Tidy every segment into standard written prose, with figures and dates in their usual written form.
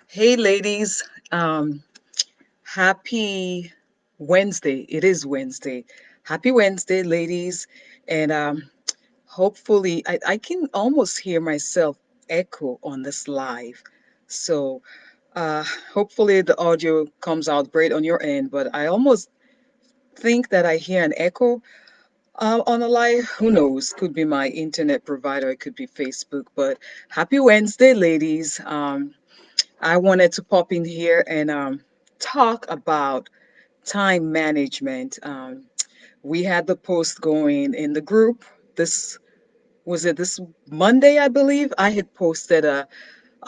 Hey, ladies. Happy Wednesday. It is Wednesday. Happy Wednesday, ladies. And hopefully, I can almost hear myself echo on this live. So, uh, hopefully, the audio comes out great on your end. But I almost think that I hear an echo on the live. Who knows? Could be my internet provider, it could be Facebook. But happy Wednesday, ladies. I wanted to pop in here and talk about time management. We had the post going in the group. This was it this Monday, I believe. I had posted a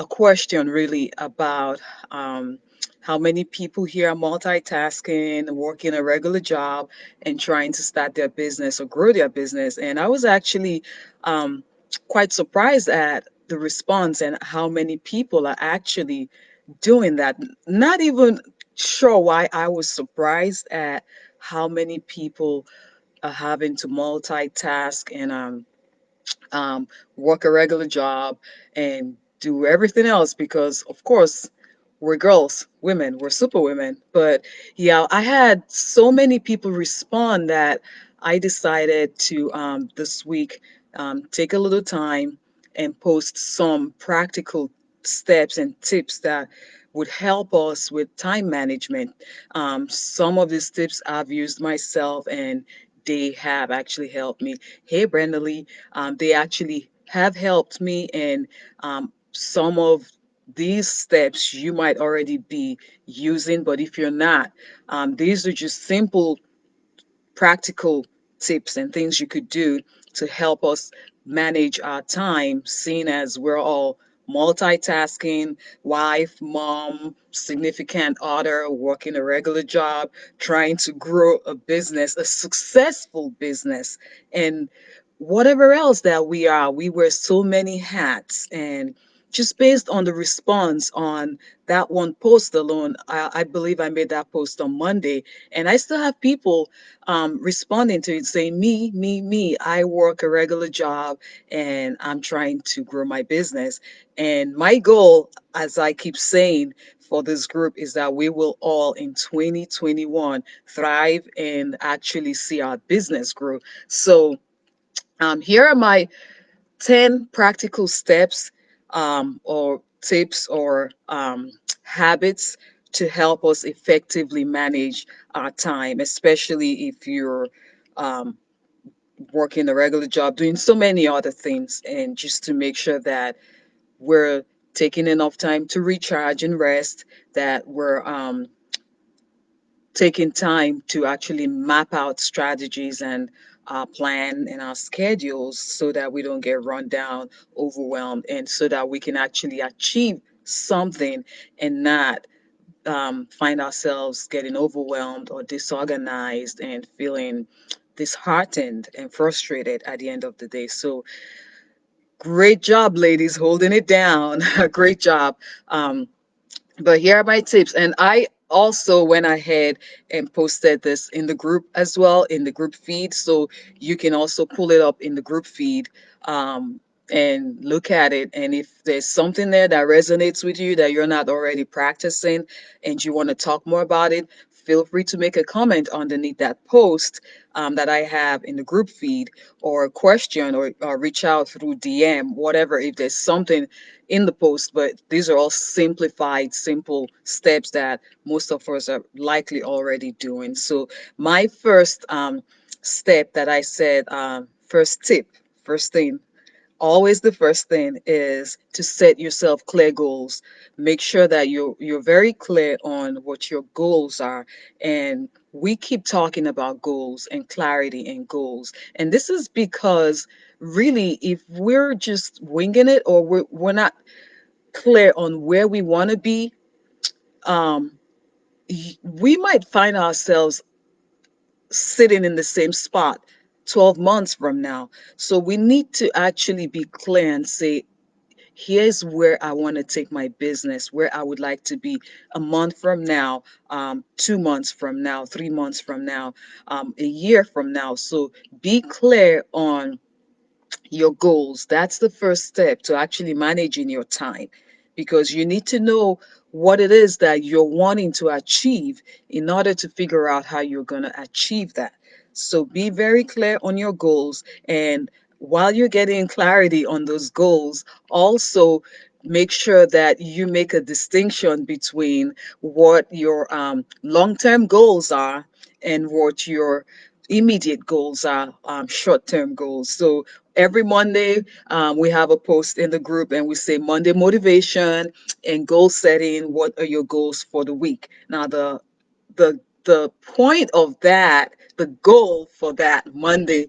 question really about um, how many people here are multitasking, working a regular job, and trying to start their business or grow their business. And I was actually um, quite surprised at the response and how many people are actually doing that. Not even sure why I was surprised at how many people are having to multitask and work a regular job and do everything else because, of course, we're girls, women, we're super women. But yeah, I had so many people respond that I decided to this week take a little time and post some practical steps and tips that would help us with time management. Some of these tips I've used myself and they have actually helped me. Hey, Brenda Lee, they actually have helped me, and some of these steps you might already be using, but if you're not, these are just simple practical tips and things you could do to help us manage our time, seeing as we're all multitasking, wife, mom, significant other, working a regular job, trying to grow a business, a successful business, and whatever else that we are. We wear so many hats. And just based on the response on that one post alone, I believe I made that post on Monday, and I still have people responding to it saying, me, I work a regular job and I'm trying to grow my business. And my goal, as I keep saying, for this group is that we will all in 2021 thrive and actually see our business grow. So, here are my 10 practical steps or tips or habits to help us effectively manage our time, especially if you're um, working a regular job, doing so many other things, and just to make sure that we're taking enough time to recharge and rest, that we're taking time to actually map out strategies and plan in our schedules so that we don't get run down, overwhelmed, and so that we can actually achieve something and not find ourselves getting overwhelmed or disorganized and feeling disheartened and frustrated at the end of the day. So, great job, ladies, holding it down. Great job. Um, but here are my tips. And I also went ahead and posted this in the group as well, in the group feed. So you can also pull it up in the group feed um, and look at it. And if there's something there that resonates with you that you're not already practicing and you want to talk more about it, feel free to make a comment underneath that post that I have in the group feed, or a question, or reach out through DM, whatever, if there's something in the post. But these are all simplified, simple steps that most of us are likely already doing. So, my first step that I said, first tip, first thing, always the first thing is to set yourself clear goals. Make sure that you're very clear on what your goals are. And we keep talking about goals and clarity and goals, and this is because really, if we're just winging it, or we're not clear on where we want to be, um, we might find ourselves sitting in the same spot 12 months from now. So we need to actually be clear and say, here's where I want to take my business, where I would like to be a month from now, 2 months from now, 3 months from now, a year from now. So be clear on your goals. That's the first step to actually managing your time. because you need to know what it is that you're wanting to achieve in order to figure out how you're going to achieve that. So be very clear on your goals. And while you're getting clarity on those goals, also make sure that you make a distinction between what your long term goals are and what your immediate goals are, short term goals. So every Monday, we have a post in the group and we say Monday motivation and goal setting. What are your goals for the week? Now, the point of that, the goal for that Monday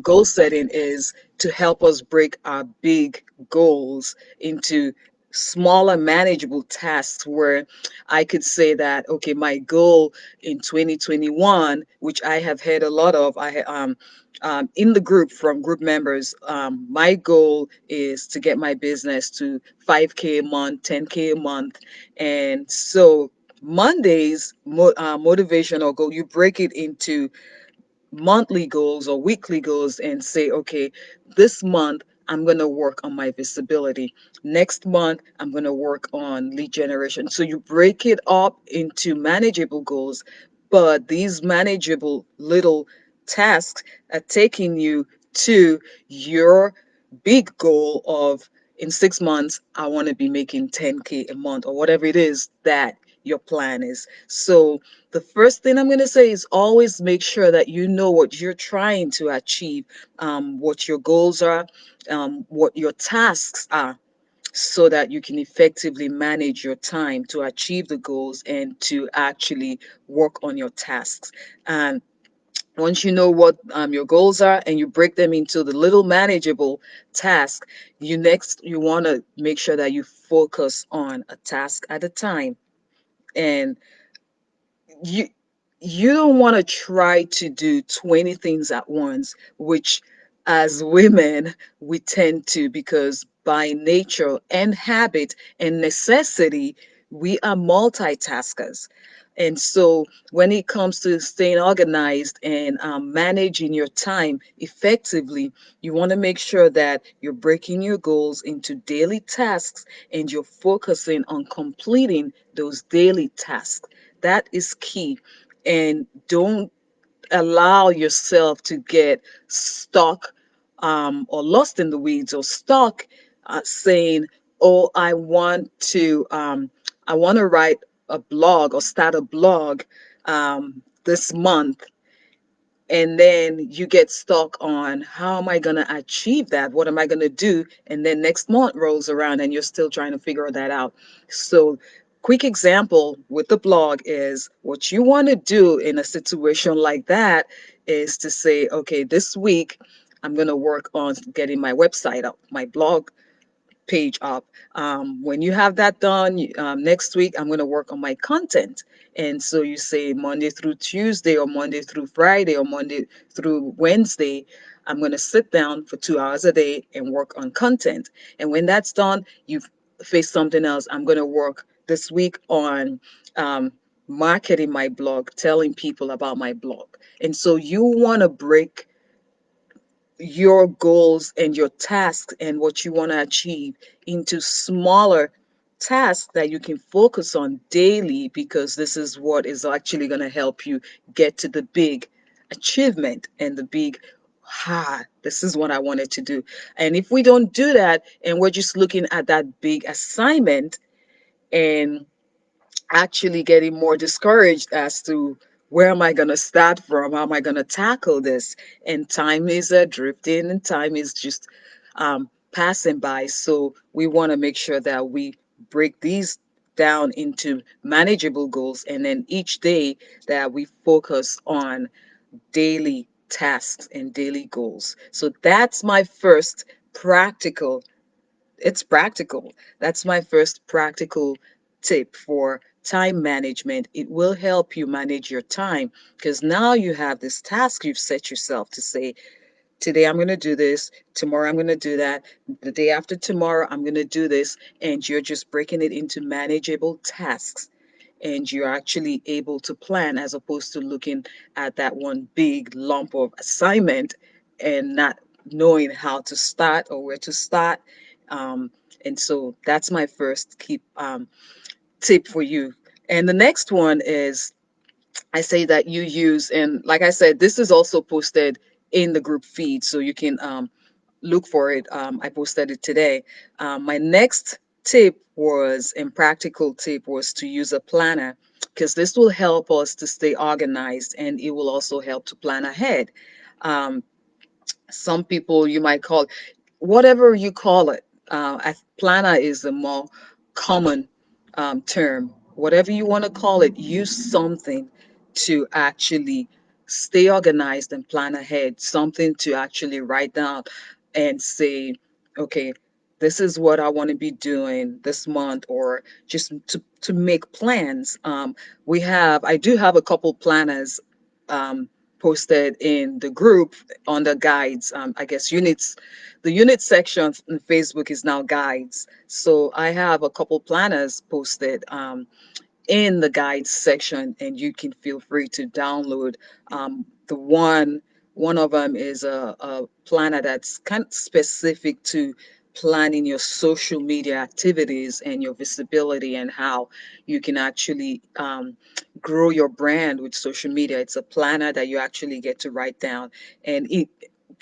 goal setting is to help us break our big goals into smaller manageable tasks where I could say that, okay, my goal in 2021, which I have had a lot of, in the group from group members, my goal is to get my business to 5K a month, 10K a month. And so Mondays, motivational goal, you break it into monthly goals or weekly goals and say, okay, this month I'm going to work on my visibility. Next month, I'm going to work on lead generation. So you break it up into manageable goals, but these manageable little tasks are taking you to your big goal of in 6 months, I want to be making 10K a month or whatever it is that your plan is. So the first thing I'm going to say is always make sure that you know what you're trying to achieve, what your goals are, what your tasks are, so that you can effectively manage your time to achieve the goals and to actually work on your tasks. And once you know what your goals are and you break them into the little manageable task, you want to make sure that you focus on a task at a time. And you you don't want to try to do 20 things at once, which as women we tend to, because by nature and habit and necessity we are multitaskers. And so when it comes to staying organized and managing your time effectively, you want to make sure that you're breaking your goals into daily tasks and you're focusing on completing those daily tasks. That is key. And don't allow yourself to get stuck, or lost in the weeds, or stuck saying, "Oh, I want to write a blog or start a blog this month," and then you get stuck on how am I going to achieve that? What am I going to do? And then next month rolls around and you're still trying to figure that out. So, quick example with the blog is what you want to do in a situation like that is to say, okay, this week I'm going to work on getting my website up, my blog page up. When you have that done, next week I'm going to work on my content. And so you say Monday through Tuesday, or Monday through Friday, or Monday through Wednesday, I'm going to sit down for 2 hours a day and work on content. And when that's done, you face something else. I'm going to work this week on marketing my blog, telling people about my blog. And so you want to break your goals and your tasks and what you want to achieve into smaller tasks that you can focus on daily, because this is what is actually going to help you get to the big achievement and the big, this is what I wanted to do. And if we don't do that and we're just looking at that big assignment and actually getting more discouraged as to where am I going to start from? How am I going to tackle this? And time is drifting and time is just passing by. So we want to make sure that we break these down into manageable goals, and then each day that we focus on daily tasks and daily goals. So that's my first practical it's practical. That's my first practical tip for time management. It will help you manage your time because now you have this task you've set yourself to say, today I'm going to do this, tomorrow I'm going to do that, the day after tomorrow I'm going to do this, and you're just breaking it into manageable tasks. And you're actually able to plan as opposed to looking at that one big lump of assignment and not knowing how to start or where to start. Um, And so that's my first keep tip for you. And the next one is I say that you use, and like I said, this is also posted in the group feed, so you can look for it. I posted it today. My next tip was, and practical tip was to use a planner because this will help us to stay organized and it will also help to plan ahead. Um, some people you might call whatever you call it. Planner is the more common term. Whatever you want to call it, use something to actually stay organized and plan ahead. Something to actually write down and say, okay, this is what I want to be doing this month, or just to make plans. I do have a couple planners um, posted in the group under guides. I guess units, the unit section in Facebook is now guides. So I have a couple planners posted in the guides section, and you can feel free to download. The one of them is a planner that's kind of specific to planning your social media activities and your visibility and how you can actually grow your brand with social media. It's a planner that you actually get to write down, and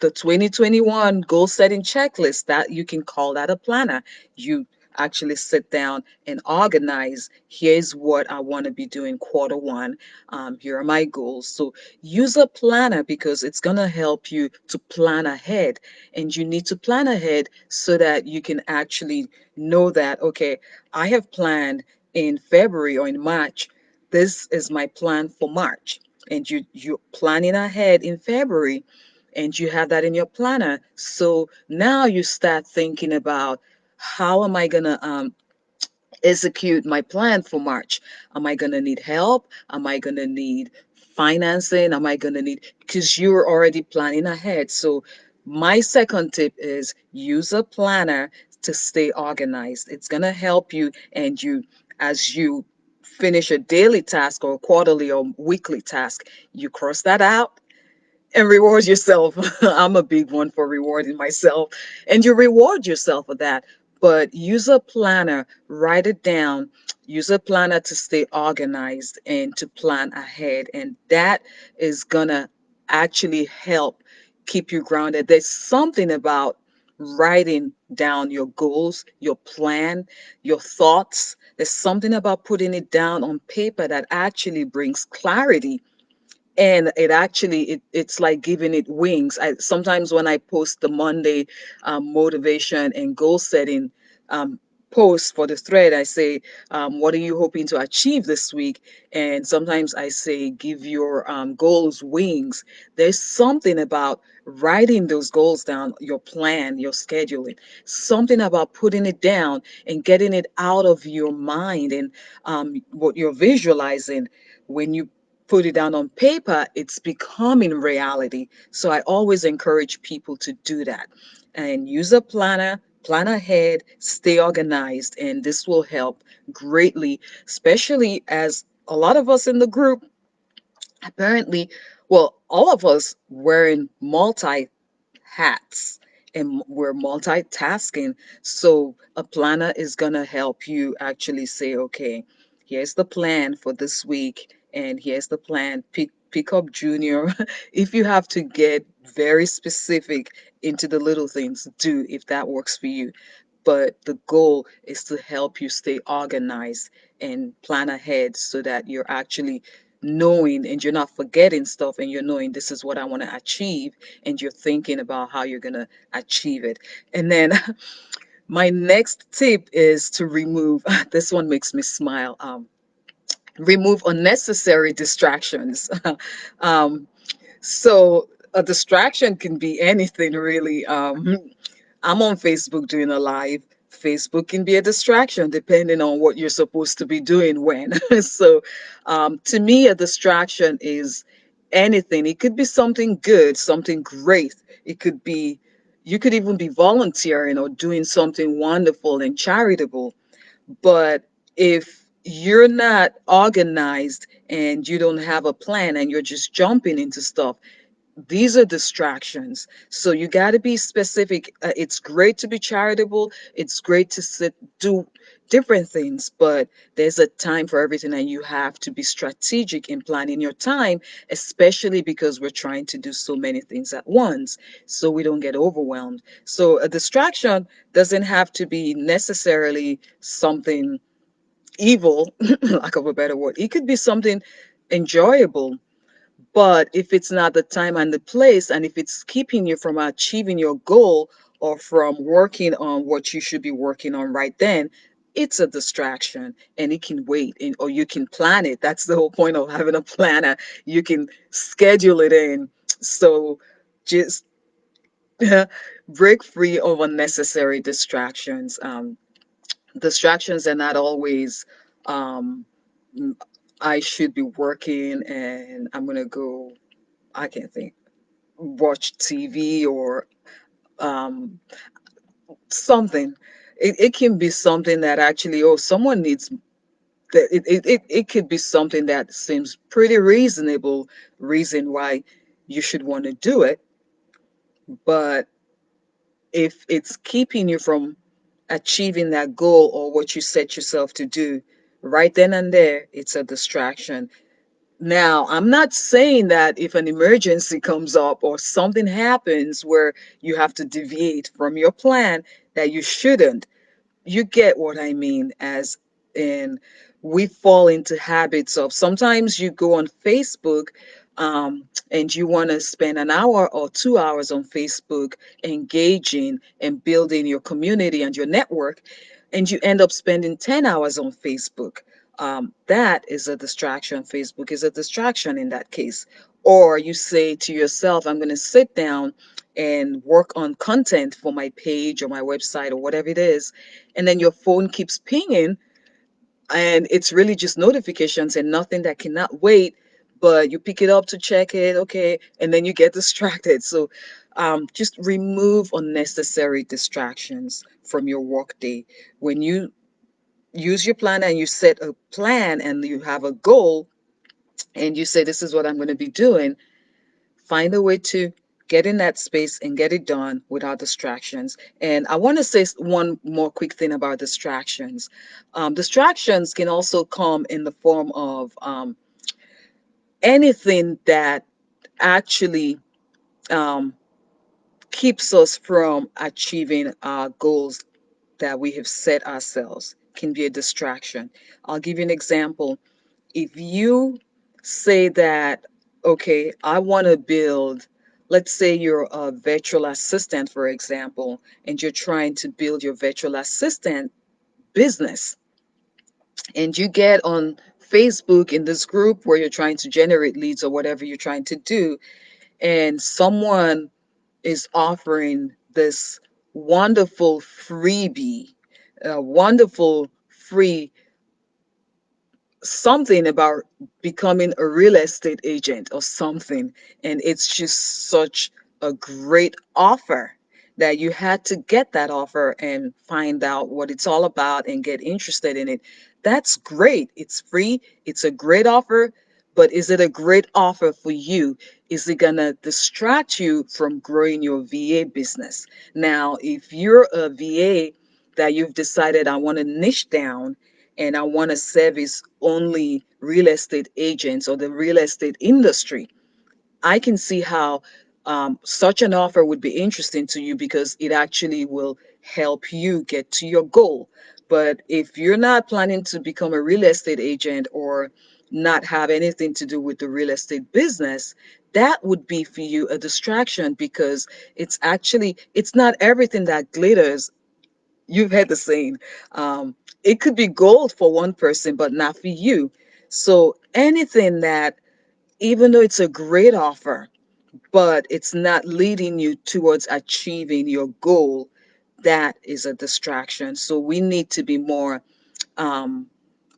the 2021 goal setting checklist, that you can call that a planner. You actually sit down and organize. Here's what I want to be doing quarter 1. Here are my goals. So use a planner because it's going to help you to plan ahead. And you need to plan ahead so that you can actually know that, okay, I have planned in February or in March. This is my plan for March. And you're planning ahead in February and you have that in your planner. So now you start thinking about, how am I going to execute my plan for March? Am I going to need help? Am I going to need financing? Am I going to need, because you're already planning ahead. So, my second tip is use a planner to stay organized. It's going to help you, and as you finish a daily task or quarterly or weekly task, you cross that out and reward yourself. I'm a big one for rewarding myself, and you reward yourself for that. But use a planner, write it down. Use a planner to stay organized and to plan ahead, and that is gonna actually help keep you grounded. There's something about writing down your goals, your plan, your thoughts. There's something about putting it down on paper that actually brings clarity, and it's like giving it wings. I sometimes, when I post the Monday motivation and goal setting um, post for the thread, I say, what are you hoping to achieve this week? And sometimes I say, give your goals wings. There's something about writing those goals down, your plan, your scheduling, something about putting it down and getting it out of your mind, and what you're visualizing. When you put it down on paper, it's becoming reality. So I always encourage people to do that and use a planner, plan ahead, stay organized, and this will help greatly, especially as a lot of us in the group apparently, well, all of us wearing multi hats and we're multitasking. So a planner is going to help you actually say, okay, here's the plan for this week, and here's the plan. Pick up junior. If you have to get very specific into the little things, do, if that works for you. But the goal is to help you stay organized and plan ahead so that you're actually knowing and you're not forgetting stuff, and you're knowing this is what I want to achieve, and you're thinking about how you're going to achieve it. And then my next tip is to remove, this one makes me smile, remove unnecessary distractions. um, so a distraction can be anything really. I'm on Facebook doing a live. Facebook can be a distraction depending on what you're supposed to be doing when. So, to me, a distraction is anything. It could be something good, something great. It could be, you could even be volunteering or doing something wonderful and charitable. But if you're not organized and you don't have a plan and you're just jumping into stuff, These are distractions. So you got to be specific. It's great to be charitable. It's great to do different things, but there's a time for everything, and you have to be strategic in planning your time, especially because we're trying to do so many things at once, so we don't get overwhelmed. So a distraction doesn't have to be necessarily something evil, lack of a better word. It could be something enjoyable, but if it's not the time and the place, and if it's keeping you from achieving your goal or from working on what you should be working on right then, it's a distraction and it can wait, or you can plan it. That's the whole point of having a planner. You can schedule it in. So just break free of unnecessary distractions. Distractions are not always, um, I should be working and I'm going to go, I can't think, watch TV or um, something. It can be something that actually, oh, someone needs that. It could be something that seems pretty reasonable reason why you should want to do it. But if it's keeping you from achieving that goal or what you set yourself to do right then and there, it's a distraction. Now, I'm not saying that if an emergency comes up or something happens where you have to deviate from your plan, that you shouldn't. You get what I mean, as in we fall into habits of sometimes you go on Facebook, and you want to spend an hour or 2 hours on Facebook engaging and building your community and your network, and you end up spending 10 hours on Facebook. That is a distraction. Facebook is a distraction in that case. Or you say to yourself, I'm going to sit down and work on content for my page or my website or whatever it is. And then your phone keeps pinging, and it's really just notifications and nothing that cannot wait. But you pick it up to check it, okay, and then you get distracted. So just remove unnecessary distractions from your workday. When you use your plan and you set a plan and you have a goal and you say, this is what I'm going to be doing, find a way to get in that space and get it done without distractions. And I want to say one more quick thing about distractions. Distractions can also come in the form of anything that actually um, keeps us from achieving our goals that we have set ourselves, can be a distraction. I'll give you an example. If you say that, okay, I want to build, let's say you're a virtual assistant, for example, and you're trying to build your virtual assistant business, and you get on Facebook in this group where you're trying to generate leads or whatever you're trying to do, and someone is offering this wonderful freebie, a wonderful free something about becoming a real estate agent or something, and it's just such a great offer that you had to get that offer and find out what it's all about and get interested in it. That's great. It's free. It's a great offer. But is it a great offer for you? Is it gonna distract you from growing your VA business? Now, if you're a VA that you've decided, I want to niche down and I want to service only real estate agents or the real estate industry, I can see how such an offer would be interesting to you because it actually will help you get to your goal. But if you're not planning to become a real estate agent or not have anything to do with the real estate business, that would be for you a distraction because it's not everything that glitters. You've heard the saying, it could be gold for one person, but not for you. So anything that, even though it's a great offer, but it's not leading you towards achieving your goal, that is a distraction. So we need to be more um,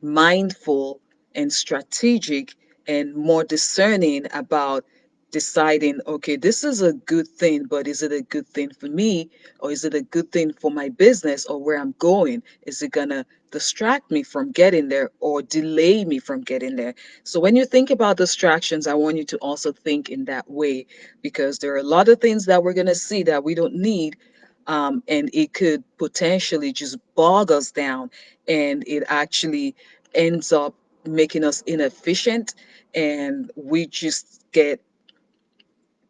mindful and strategic and more discerning about deciding, okay, this is a good thing, but is it a good thing for me, or is it a good thing for my business or where I'm going? Is it gonna distract me from getting there or delay me from getting there? So when you think about distractions, I want you to also think in that way, because there are a lot of things that we're gonna see that we don't need, and it could potentially just bog us down, and it actually ends up making us inefficient, and we just get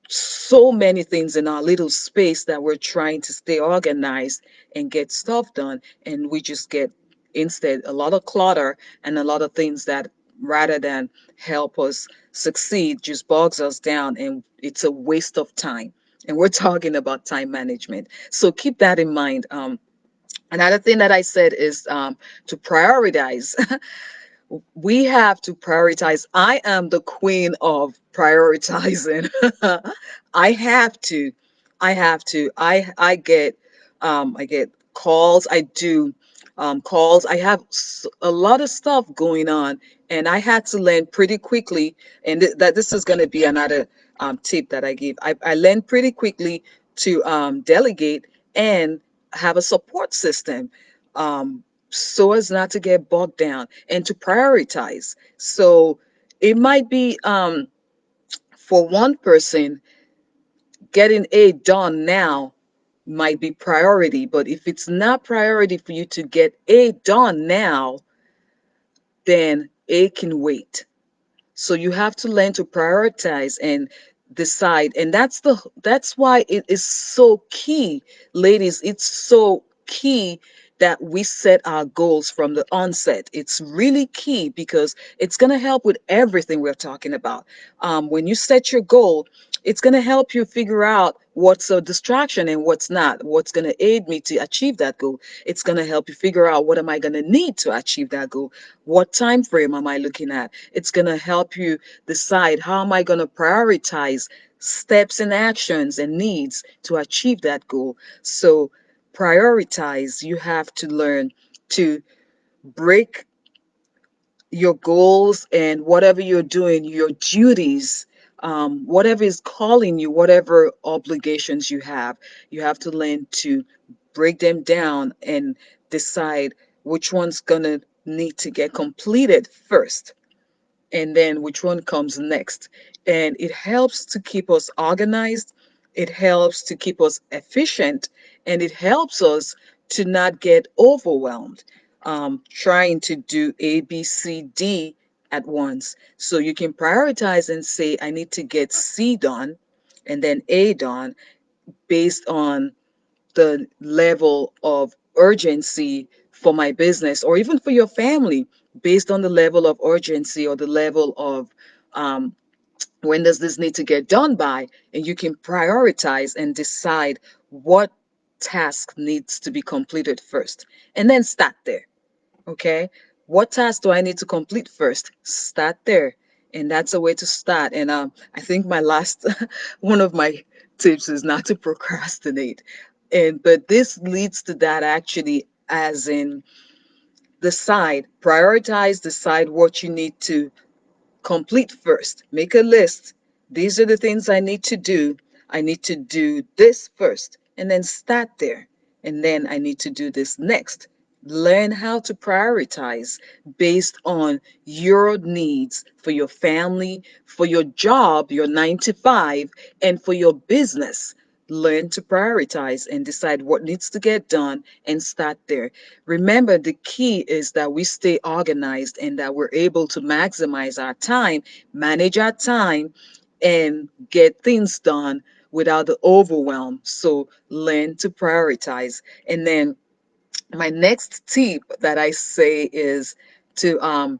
so many things in our little space that we're trying to stay organized and get stuff done, and we just get instead a lot of clutter and a lot of things that, rather than help us succeed, just bogs us down, and it's a waste of time. And we're talking about time management, so keep that in mind. Another thing that I said is, to prioritize. We have to prioritize. I am the queen of prioritizing. I have to. I get calls. I do calls. I have a lot of stuff going on, and I had to learn pretty quickly. And that this is going to be another tip that I give. I learned pretty quickly to delegate and have a support system. So as not to get bogged down and to prioritize. So it might be, for one person, getting A done now might be priority, but if it's not priority for you to get A done now, then A can wait. So you have to learn to prioritize and decide. And that's why it is so key, ladies. It's so key that we set our goals from the onset. It's really key because it's going to help with everything we're talking about. When you set your goal, it's going to help you figure out what's a distraction and what's not, what's going to aid me to achieve that goal. It's going to help you figure out what am I going to need to achieve that goal, what time frame am I looking at. It's going to help you decide how am I going to prioritize steps and actions and needs to achieve that goal. So prioritize. You have to learn to break your goals and whatever you're doing, your duties, whatever is calling you, whatever obligations you have to learn to break them down and decide which one's gonna need to get completed first, and then which one comes next. And it helps to keep us organized, it helps to keep us efficient, and it helps us to not get overwhelmed, trying to do A, B, C, D at once. So you can prioritize and say, I need to get C done and then A done based on the level of urgency for my business or even for your family, based on the level of urgency or the level of, um, when does this need to get done by, and you can prioritize and decide what task needs to be completed first, and then start there. Okay, what task do I need to complete first? Start there. And that's a way to start. And I think my last one of my tips is not to procrastinate. And but this leads to that actually, as in decide, prioritize, decide what you need to complete first. Make a list. These are the things I need to do. I need to do this first, and then start there. And then I need to do this next. Learn how to prioritize based on your needs for your family, for your job, your 9 to 5, and for your business. Learn to prioritize and decide what needs to get done and start there. Remember, the key is that we stay organized and that we're able to maximize our time, manage our time, and get things done without the overwhelm. So learn to prioritize. And then my next tip that I say is to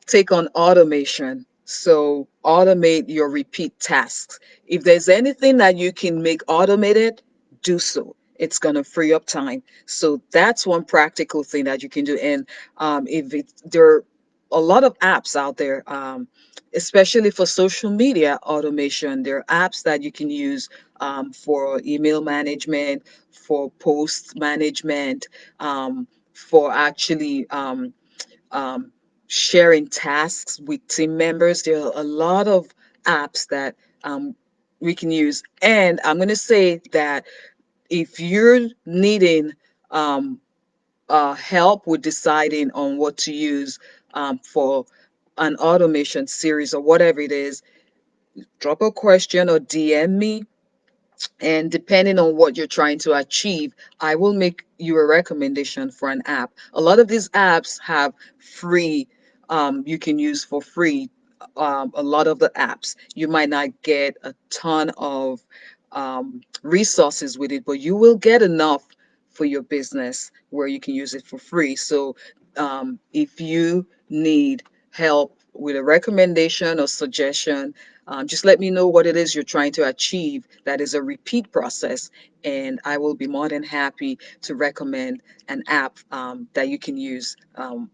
take on automation. So automate your repeat tasks. If there's anything that you can make automated, do so. It's going to free up time. So that's one practical thing that you can do. And if it, there are a lot of apps out there, especially for social media automation. There are apps that you can use for email management, for post management, for actually um, sharing tasks with team members. There are a lot of apps that um, we can use. And I'm going to say that if you're needing um, help with deciding on what to use for an automation series or whatever it is, drop a question or DM me, and depending on what you're trying to achieve, I will make you a recommendation for an app. A lot of these apps have free, you can use for free. A lot of the apps, you might not get a ton of resources with it, but you will get enough for your business where you can use it for free. So if you need help with a recommendation or suggestion, just let me know what it is you're trying to achieve. That is a repeat process, and I will be more than happy to recommend an app that you can use,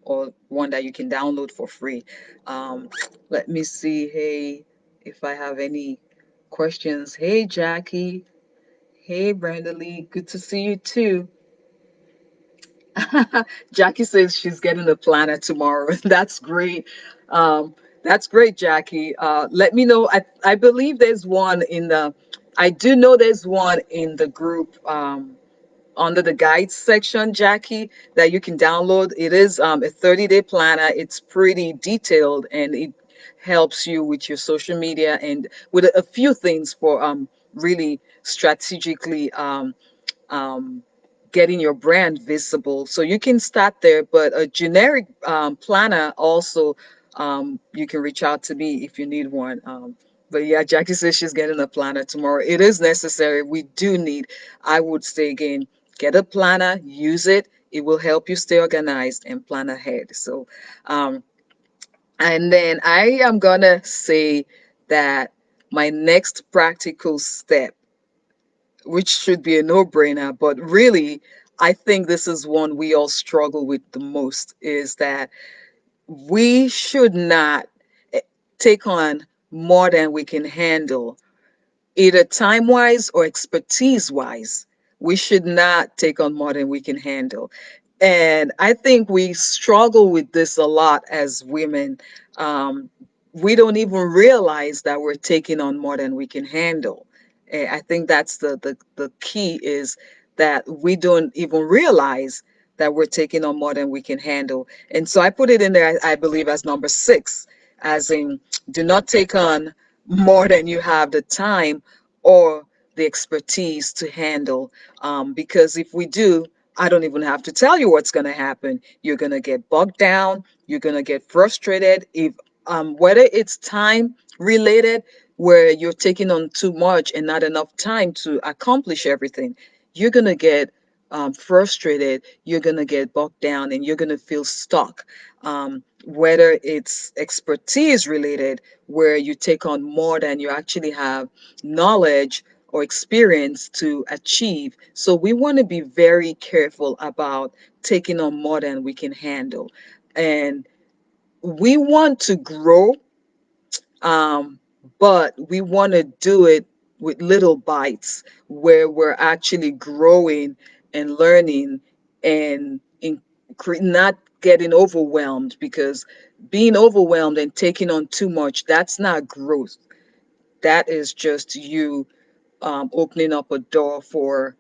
or one that you can download for free. Um, Let me see. Hey, if I have any questions. Hey, Jackie. Hey, Brenda Lee. Good to see you too. Jackie says she's getting a planner tomorrow. That's great. Um, that's great, Jackie. Let me know. I believe there's one in the, I do know there's one in the group under the guides section, Jackie, that you can download. It is a 30-day planner. It's pretty detailed, and it helps you with your social media and with a few things for really strategically um, getting your brand visible. So you can start there, but a generic planner also, you can reach out to me if you need one. But yeah, Jackie says she's getting a planner tomorrow. It is necessary. We do need, I would say again, get a planner, use it. It will help you stay organized and plan ahead. So, um, and then I am gonna say that my next practical step, which should be a no-brainer, but really, I think this is one we all struggle with the most, is that we should not eh, take on more than we can handle, either time wise or expertise wise. We should not take on more than we can handle. And I think we struggle with this a lot as women. Um, we don't even realize that we're taking on more than we can handle. I think that's the key, is that we don't even realize that we're taking on more than we can handle. And so I put it in there, I believe, as number six, as in, do not take on more than you have the time or the expertise to handle. Because if we do, I don't even have to tell you what's going to happen. You're going to get bogged down. You're going to get frustrated. If whether it's time related, where you're taking on too much and not enough time to accomplish everything, you're going to get frustrated. You're going to get bogged down, and you're going to feel stuck. Whether it's expertise related, where you take on more than you actually have knowledge or experience to achieve. So we want to be very careful about taking on more than we can handle. And we want to grow, um, but we want to do it with little bites, where we're actually growing and learning, and not getting overwhelmed, because being overwhelmed and taking on too much, that's not growth. That is just you opening up a door for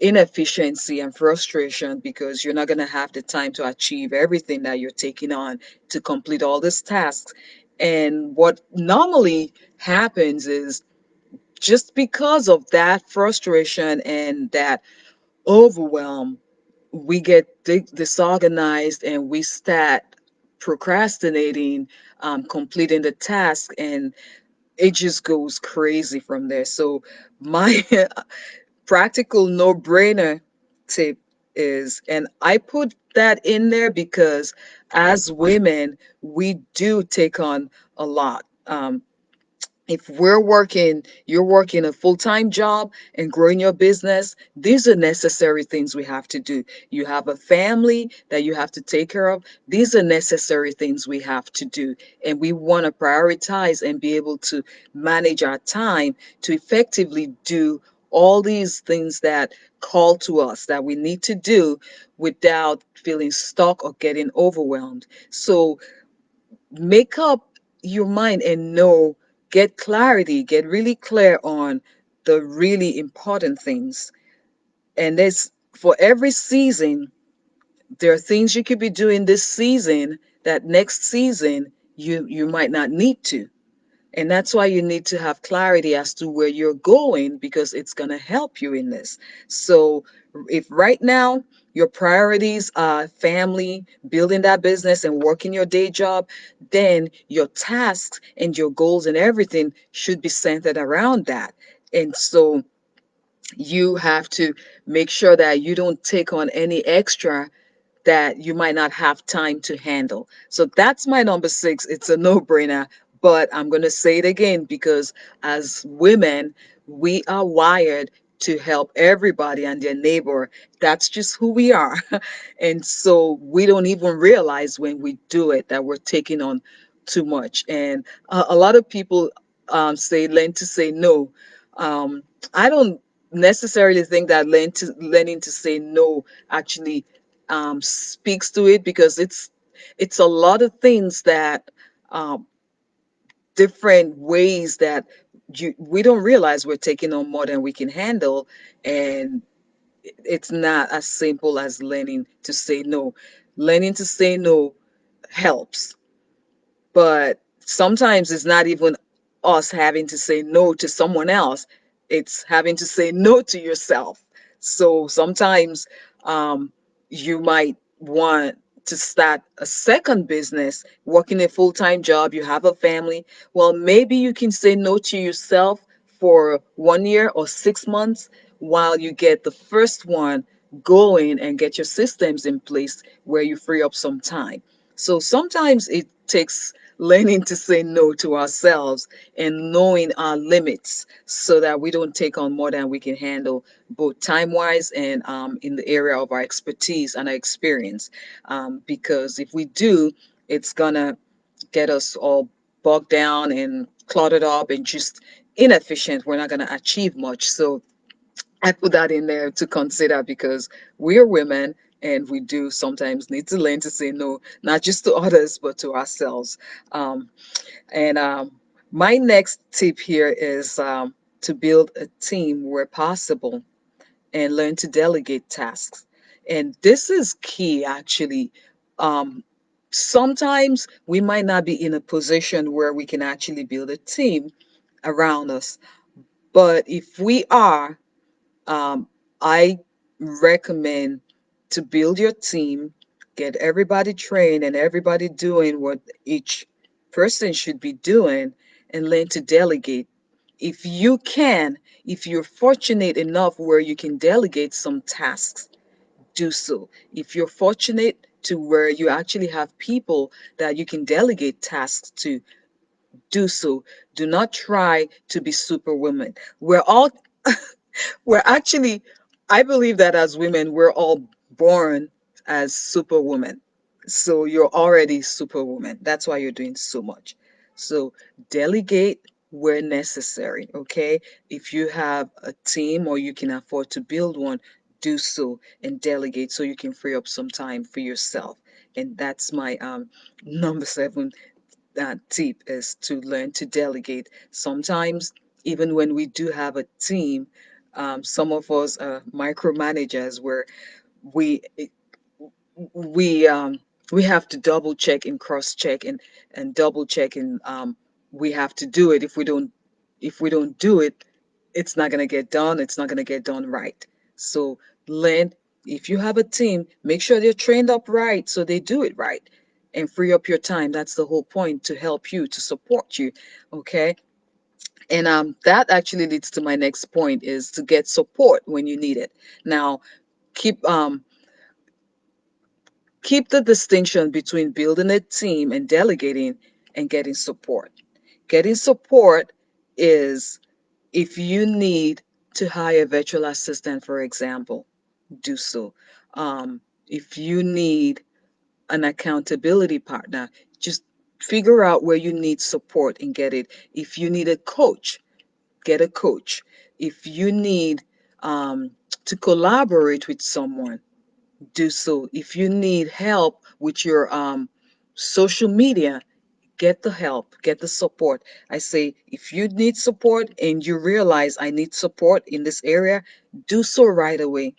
inefficiency and frustration, because you're not going to have the time to achieve everything that you're taking on, to complete all these tasks. And what normally happens is, just because of that frustration and that overwhelm, we get disorganized, and we start procrastinating completing the task, and it just goes crazy from there. So my practical no-brainer tip is, and I put that in there because as women, we do take on a lot. If you're working a full-time job and growing your business, these are necessary things we have to do. You have a family that you have to take care of. These are necessary things we have to do. And we want to prioritize and be able to manage our time to effectively do all these things that call to us that we need to do without feeling stuck or getting overwhelmed. So make up your mind and know get clarity, get really clear on the really important things. And there's for every season, there are things you could be doing this season that next season you might not need to. And that's why you need to have clarity as to where you're going, because it's going to help you in this. So, if right now your priorities are family, building that business, and working your day job, then your tasks and your goals and everything should be centered around that. And so, you have to make sure that you don't take on any extra that you might not have time to handle. So that's my number six. It's a no brainer, but I'm going to say it again because as women, we are wired to help everybody and their neighbor. That's just who we are. And so we don't even realize when we do it that we're taking on too much. And a lot of people say, learn to say no. I don't necessarily think that learning to say no actually speaks to it, because it's a lot of things that um, different ways that we don't realize we're taking on more than we can handle, and it's not as simple as learning to say no. Learning to say no helps, but sometimes it's not even us having to say no to someone else, it's having to say no to yourself. So sometimes um, you might want to start a second business, working a full-time job, you have a family. Well, maybe you can say no to yourself for 1 year or 6 months while you get the first one going and get your systems in place where you free up some time. So sometimes it takes learning to say no to ourselves and knowing our limits so that we don't take on more than we can handle, both time wise and in the area of our expertise and our experience. Because if we do, it's gonna get us all bogged down and cluttered up and just inefficient. We're not gonna achieve much. So I put that in there to consider because we are women and we do sometimes need to learn to say no, not just to others, but to ourselves. Um, and my next tip here is to build a team where possible and learn to delegate tasks. And this is key, actually. Um, Sometimes we might not be in a position where we can actually build a team around us. But if we are, um, I recommend to build your team, get everybody trained and everybody doing what each person should be doing, and learn to delegate. If you can, if you're fortunate enough where you can delegate some tasks, do so. If you're fortunate to where you actually have people that you can delegate tasks to, do so. Do not try to be superwoman. We're actually, I believe that as women, we're all born as superwoman. So you're already superwoman. That's why you're doing so much. So delegate where necessary, okay? If you have a team or you can afford to build one, do so and delegate so you can free up some time for yourself. And that's my number seven tip, is to learn to delegate. Sometimes, even when we do have a team, some of us are micromanagers where we we um, we have to double check and cross check and double check, and we have to do it. If we don't do it, it's not going to get done. It's not going to get done right. So learn, if you have a team, make sure they're trained up right so they do it right and free up your time. That's the whole point, to help you, to support you. Okay. And that actually leads to my next point, is to get support when you need it. Now, keep keep the distinction between building a team and delegating and getting support. Getting support is if you need to hire a virtual assistant, for example, do so. If you need an accountability partner, just figure out where you need support and get it. If you need a coach, get a coach. If you need to collaborate with someone, do so. If you need help with your social media, get the help, get the support. I say, if you need support and you realize I need support in this area, do so right away.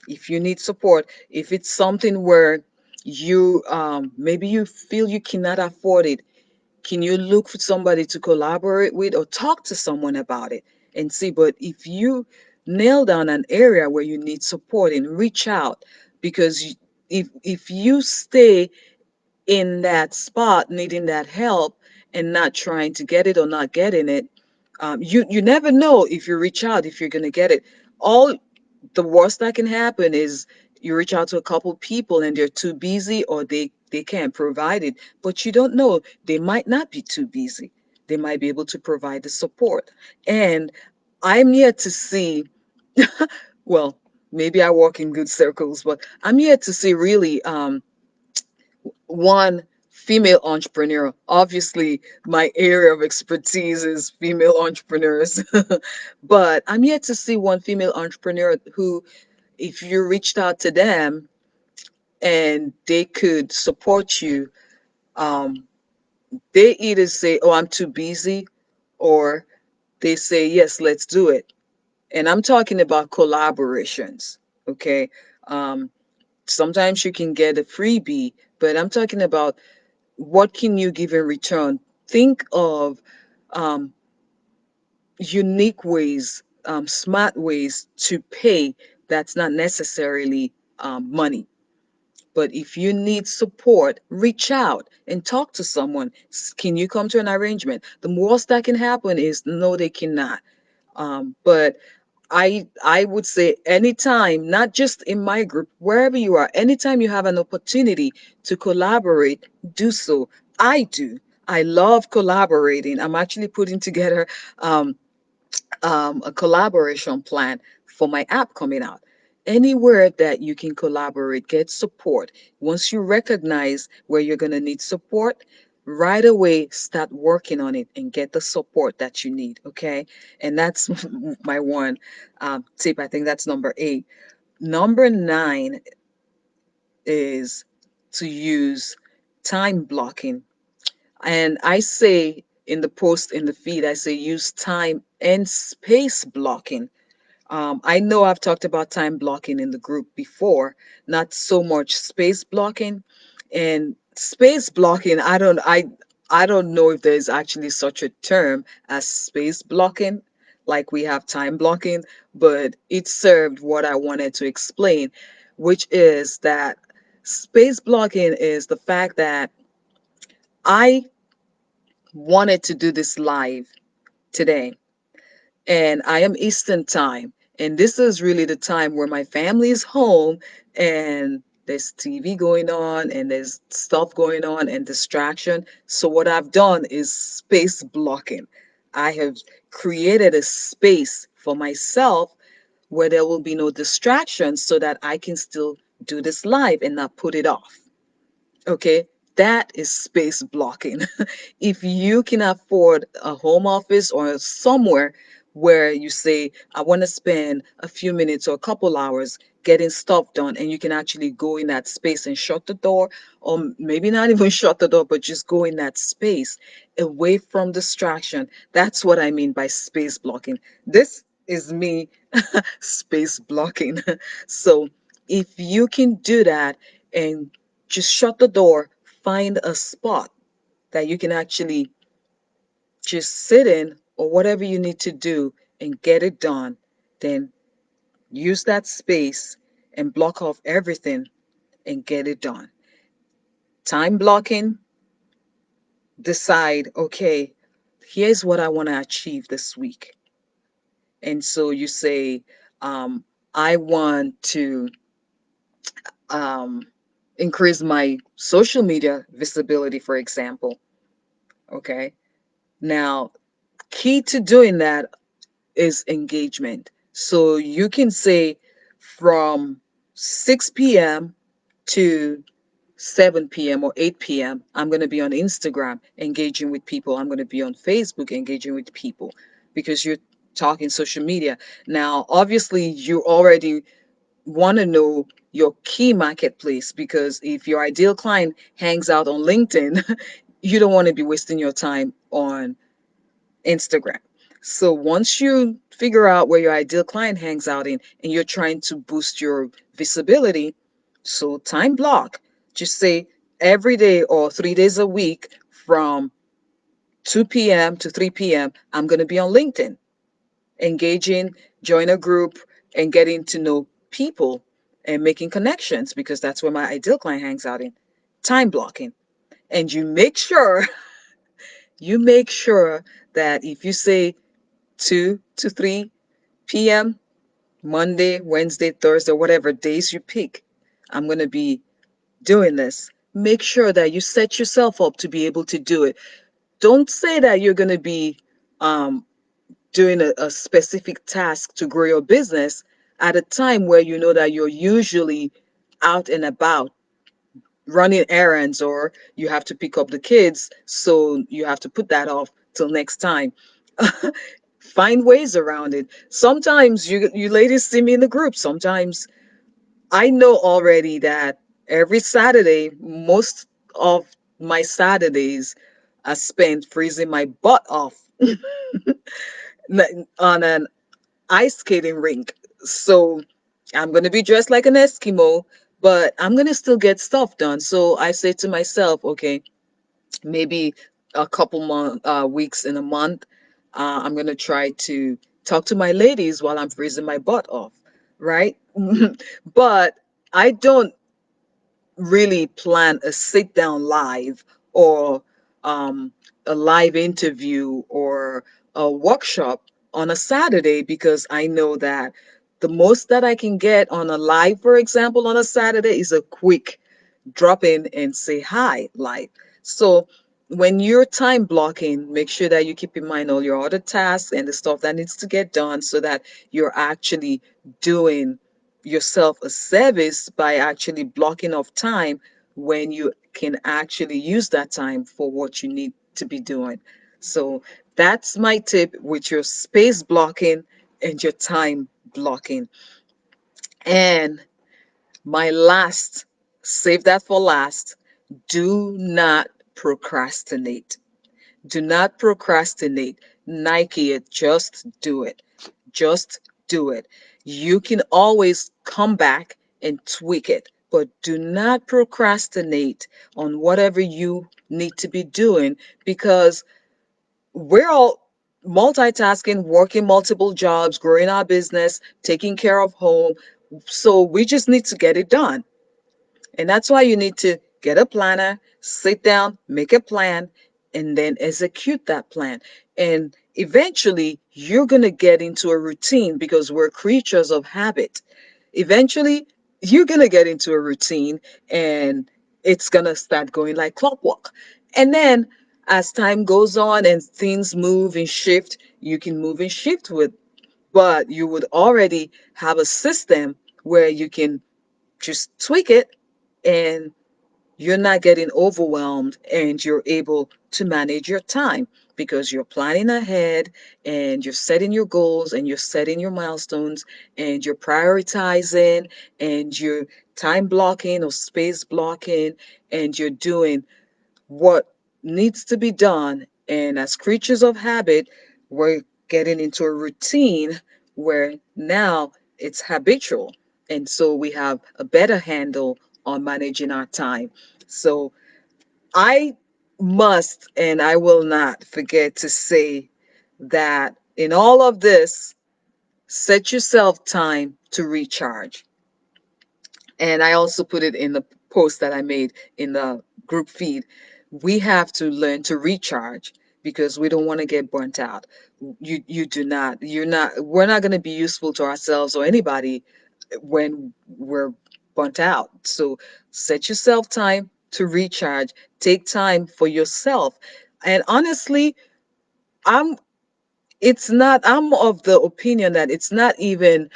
If you need support, if it's something where you maybe you feel you cannot afford it, can you look for somebody to collaborate with or talk to someone about it and see? But if you nail down an area where you need support and reach out, because if you stay in that spot needing that help and not trying to get it or not getting it, you never know if you reach out if you're going to get it. All the worst that can happen is you reach out to a couple people and they're too busy or they can't provide it, but you don't know, they might not be too busy, they might be able to provide the support. And I'm yet to see, well, maybe I walk in good circles, but I'm yet to see really one female entrepreneur. Obviously, my area of expertise is female entrepreneurs, but I'm yet to see one female entrepreneur who, if you reached out to them and they could support you, um, they either say, "Oh, I'm too busy," or they say, "Yes, let's do it." And I'm talking about collaborations, okay? Um, Sometimes you can get a freebie, but I'm talking about what can you give in return. Think of um, unique ways, smart ways to pay that's not necessarily money. But if you need support, reach out and talk to someone. Can you come to an arrangement? The worst that can happen is no, they cannot. But I would say anytime, not just in my group, wherever you are, anytime you have an opportunity to collaborate, do so. I do. I love collaborating. I'm actually putting together um, a collaboration plan for my app coming out. Anywhere that you can collaborate, get support. Once you recognize where you're going to need support, right away start working on it and get the support that you need. Okay. And that's my one tip. I think that's number 8. Number 9 is to use time blocking. And I say in the post in the feed, I say use time and space blocking. I know I've talked about time blocking in the group before, not so much space blocking. And space blocking, I don't know if there's actually such a term as space blocking, like we have time blocking, but it served what I wanted to explain, which is that space blocking is the fact that I wanted to do this live today and I am Eastern time. And this is really the time where my family is home and there's TV going on and there's stuff going on and distraction. So, what I've done is space blocking. I have created a space for myself where there will be no distractions so that I can still do this live and not put it off. Okay, that is space blocking. If you can afford a home office or somewhere where you say, I want to spend a few minutes or a couple hours getting stuff done, and you can actually go in that space and shut the door, or maybe not even shut the door, but just go in that space away from distraction. That's what I mean by space blocking. This is me space blocking. So if you can do that and just shut the door, find a spot that you can actually just sit in or whatever you need to do and get it done, then use that space and block off everything and get it done. Time blocking, decide, okay, here's what I want to achieve this week. And so you say, I want to um, increase my social media visibility, for example. Okay. Now, key to doing that is engagement. So you can say from 6 p.m. to 7 p.m. or 8 p.m., I'm going to be on Instagram engaging with people. I'm going to be on Facebook engaging with people because you're talking social media. Now, obviously, you already want to know your key marketplace because if your ideal client hangs out on LinkedIn, you don't want to be wasting your time on Instagram. So once you figure out where your ideal client hangs out in and you're trying to boost your visibility, so time block. Just say every day or 3 days a week from 2 p.m. to 3 p.m., I'm going to be on LinkedIn, engaging, join a group, and getting to know people and making connections because that's where my ideal client hangs out in. Time blocking. And you make sure that if you say 2 to 3 p.m., Monday, Wednesday, Thursday, whatever days you pick, I'm going to be doing this. Make sure that you set yourself up to be able to do it. Don't say that you're going to be um, doing a specific task to grow your business at a time where you know that you're usually out and about running errands or you have to pick up the kids, so you have to put that off till next time. Find ways around it. Sometimes you ladies see me in the group. Sometimes I know already that every Saturday, most of my Saturdays are spent freezing my butt off on an ice skating rink. So I'm going to be dressed like an Eskimo, but I'm going to still get stuff done. So I say to myself, okay, maybe a couple weeks in a month, I'm going to try to talk to my ladies while I'm freezing my butt off, right? But I don't really plan a sit down live or um, a live interview or a workshop on a Saturday because I know that the most that I can get on a live, for example, on a Saturday is a quick drop in and say hi live. So when you're time blocking, make sure that you keep in mind all your other tasks and the stuff that needs to get done so that you're actually doing yourself a service by actually blocking off time when you can actually use that time for what you need to be doing. So that's my tip with your space blocking and your time blocking. And my last, save that for last, do not procrastinate. Do not procrastinate. Nike it, just do it. Just do it. You can always come back and tweak it, but do not procrastinate on whatever you need to be doing because we're all multitasking, working multiple jobs, growing our business, taking care of home. So we just need to get it done. And that's why you need to get a planner, sit down, make a plan, and then execute that plan. And eventually, you're going to get into a routine because we're creatures of habit. Eventually, you're going to get into a routine and it's going to start going like clockwork. And then, as time goes on and things move and shift, you can move and shift with, but you would already have a system where you can just tweak it and you're not getting overwhelmed and you're able to manage your time because you're planning ahead and you're setting your goals and you're setting your milestones and you're prioritizing and you're time blocking or space blocking and you're doing what needs to be done. And as creatures of habit, we're getting into a routine where now it's habitual. And so we have a better handle on managing our time. So I must and I will not forget to say that in all of this, set yourself time to recharge. And I also put it in the post that I made in the group feed. We have to learn to recharge because we don't want to get burnt out. You do not. You're not. We're not going to be useful to ourselves or anybody when we're burnt out. So set yourself time to recharge. Take time for yourself. And honestly, I'm. It's not. I'm of the opinion that it's not even.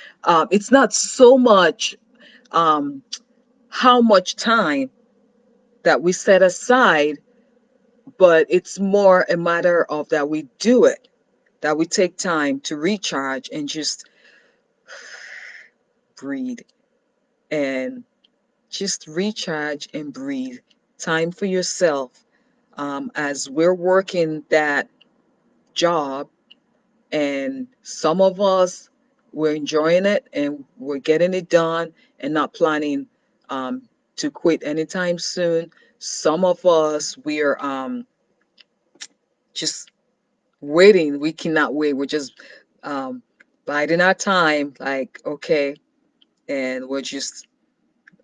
It's not so much. Um, how much time that we set aside, but it's more a matter of that we do it, that we take time to recharge and just breathe and just recharge and breathe. Time for yourself. As we're working that job, and some of us, we're enjoying it and we're getting it done and not planning um, to quit anytime soon. Some of us, we're just waiting. We cannot wait. We're just um, biding our time, like, okay, and we're just,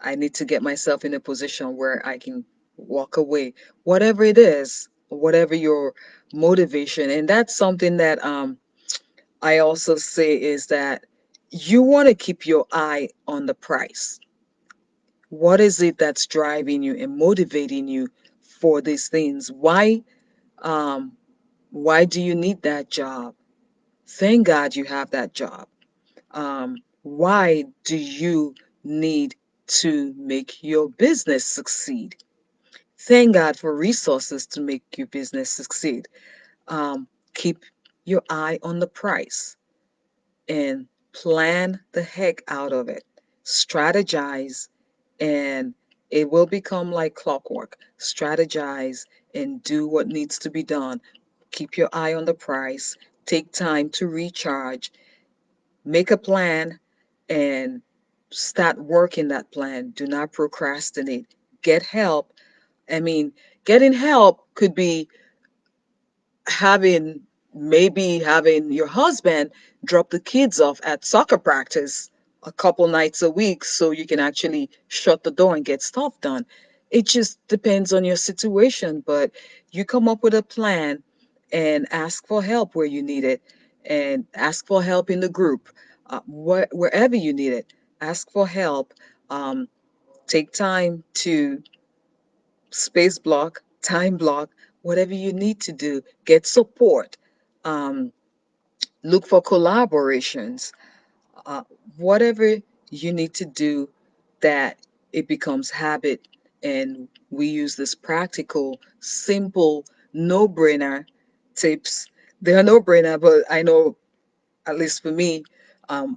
I need to get myself in a position where I can walk away, whatever it is, whatever your motivation. And that's something that I also say is that you want to keep your eye on the price. What is it that's driving you and motivating you for these things? Um, why do you need that job? Thank God you have that job. Why do you need to make your business succeed? Thank God for resources to make your business succeed. Keep your eye on the price and plan the heck out of it. Strategize, and it will become like clockwork. Strategize and do what needs to be done. Keep your eye on the price. Take time to recharge. Make a plan and start working that plan. Do not procrastinate. Get help. I mean, getting help could be having maybe having your husband drop the kids off at soccer practice a couple nights a week so you can actually shut the door and get stuff done. It just depends on your situation, but you come up with a plan and ask for help where you need it, and ask for help in the group, wherever you need it. Ask for help. Um, Take time to space block, time block, whatever you need to do. Get support. Um, Look for collaborations. Uh, Whatever you need to do that it becomes habit. And we use this practical, simple, no brainer tips. They are no brainer, but I know, at least for me,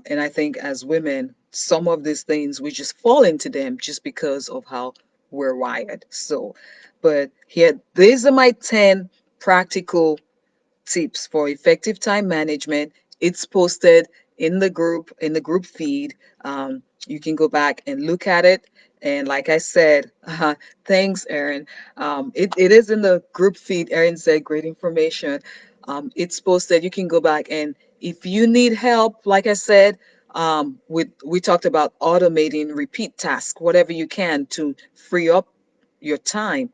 and I think as women, some of these things we just fall into them just because of how we're wired. So, but here, these are my 10 practical tips for effective time management. It's posted in the group feed. You can go back and look at it. And like I said, thanks, Erin. It is in the group feed. Erin said, great information. It's posted. You can go back, and if you need help, like I said, we talked about automating repeat tasks, whatever you can to free up your time.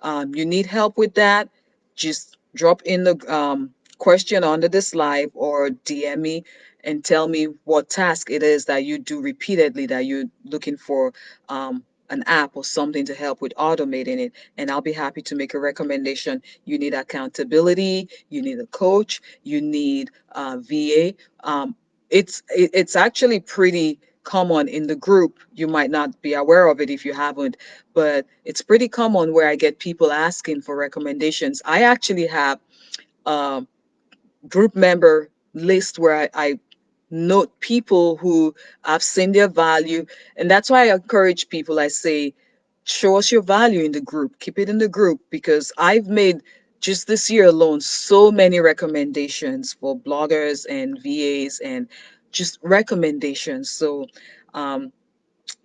You need help with that, just drop in the question under this live or DM me and tell me what task it is that you do repeatedly that you're looking for an app or something to help with automating it. And I'll be happy to make a recommendation. You need accountability, you need a coach, you need VA. It's actually pretty common in the group. You might not be aware of it if you haven't, but it's pretty common where I get people asking for recommendations. I actually have a group member list where I note people who I've seen their value. And that's why I encourage people. I say, show us your value in the group, keep it in the group, because I've made just this year alone so many recommendations for bloggers and VAs and just recommendations. So, um,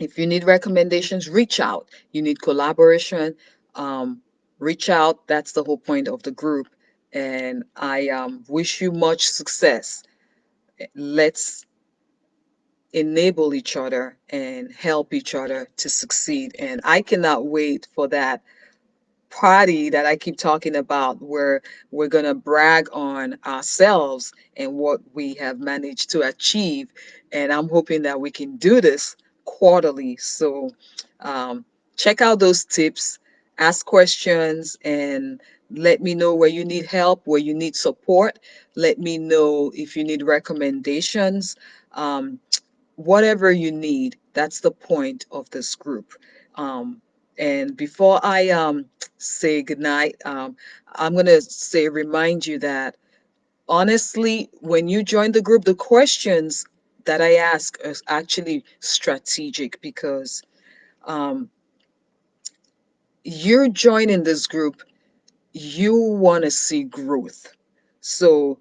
if you need recommendations, reach out. You need collaboration, um, reach out. That's the whole point of the group. And I wish you much success. Let's enable each other and help each other to succeed. And I cannot wait for that party that I keep talking about, where we're going to brag on ourselves and what we have managed to achieve. And I'm hoping that we can do this quarterly. So um, check out those tips, ask questions, and let me know where you need help, where you need support. Let me know if you need recommendations. Um, Whatever you need, that's the point of this group. Um, and before I say goodnight, I'm going to say, remind you that honestly, when you join the group, the questions that I ask are actually strategic, because um, you're joining this group. you want to see growth. So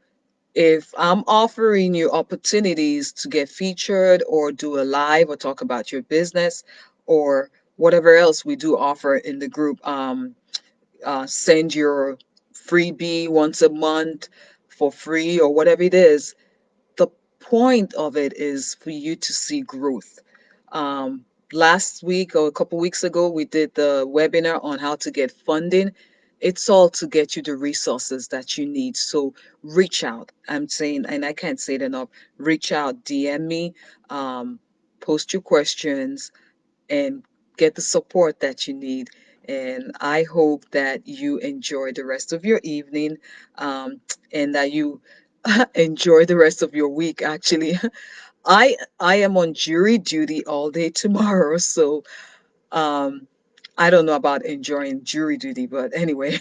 if I'm offering you opportunities to get featured or do a live or talk about your business or whatever else we do offer in the group, send your freebie once a month for free or whatever it is, the point of it is for you to see growth. Last week or a couple weeks ago, we did the webinar on how to get funding. It's all to get you the resources that you need. So reach out. I'm saying, and I can't say it enough, reach out, DM me, um, post your questions, and get the support that you need. And I hope that you enjoy the rest of your evening, um, and that you enjoy the rest of your week, actually. I am on jury duty all day tomorrow, so um, I don't know about enjoying jury duty, but anyway,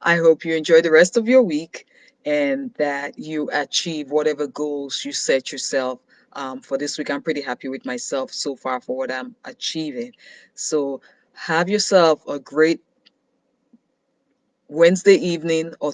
I hope you enjoy the rest of your week and that you achieve whatever goals you set yourself for this week. I'm pretty happy with myself so far for what I'm achieving. So have yourself a great Wednesday evening or